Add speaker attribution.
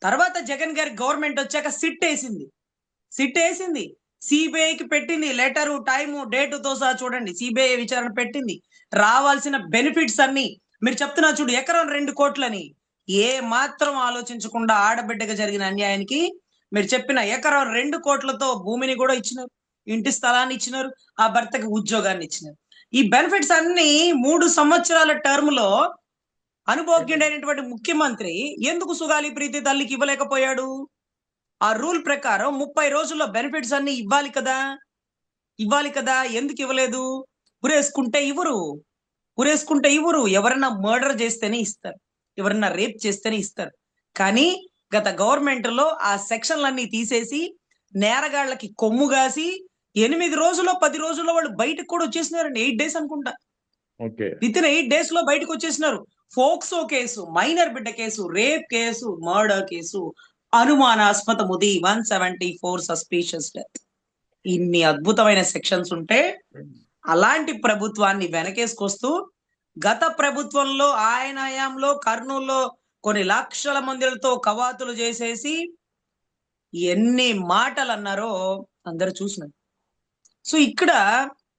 Speaker 1: తర్వాత జగన్ గారి గవర్నమెంట్ వచ్చాక సిట్ వేసింది. సిబిఐకి పెట్టింది లెటరు, టైము, డేటుతో సహా చూడండి. సిబిఐ విచారణ పెట్టింది. రావాల్సిన బెనిఫిట్స్ అన్ని మీరు చెప్తున్నా చూడు, ఎకరం 2 కోట్లని ఏ మాత్రం ఆలోచించకుండా ఆడబిడ్డగా జరిగిన అన్యాయానికి మీరు చెప్పిన ఎకరం 2 కోట్లతో భూమిని కూడా ఇచ్చినారు, ఇంటి స్థలాన్ని ఇచ్చినారు, ఆ భర్తకి ఉద్యోగాన్ని ఇచ్చినారు. ఈ బెనిఫిట్స్ అన్ని 3 సంవత్సరాల టర్మ్ లో అనుభవజ్ఞుడైనటువంటి ముఖ్యమంత్రి ఎందుకు సుగాలి ప్రీతి తల్లికి ఇవ్వలేకపోయాడు? ఆ రూల్ ప్రకారం 30 రోజుల్లో బెనిఫిట్స్ అన్ని ఇవ్వాలి కదా. ఎందుకు ఇవ్వలేదు? ఉరేసుకుంటే ఇవ్వరు. ఎవరన్నా మర్డర్ చేస్తేనే ఇస్తారు, ఎవరన్నా రేప్ చేస్తేనే ఇస్తారు. కానీ గత గవర్నమెంట్ లో ఆ సెక్షన్లన్నీ తీసేసి నేరగాళ్ళకి కొమ్ము కాసి 8 రోజుల్లో 10 రోజుల్లో వాళ్ళు బయటకు కూడా వచ్చేసినారండి. 8 డేస్ అనుకుంటా. విత్ ఇన్ 8 డేస్ లో బయటకు వచ్చేసినారు. ఫోక్సో కేసు, మైనర్ బిడ్డ case, rape case, murder case, అనుమానాస్పదముది 174 సస్పీషియస్ డెత్. ఇన్ని అద్భుతమైన సెక్షన్స్ ఉంటే అలాంటి ప్రభుత్వాన్ని వెనకేసుకొస్తూ గత ప్రభుత్వంలో ఆయన హయాంలో కర్నూలులో కొన్ని లక్షల మందిలతో కవాతులు చేసేసి ఎన్ని మాటలు అన్నారో అందరూ చూసినారు. సో ఇక్కడ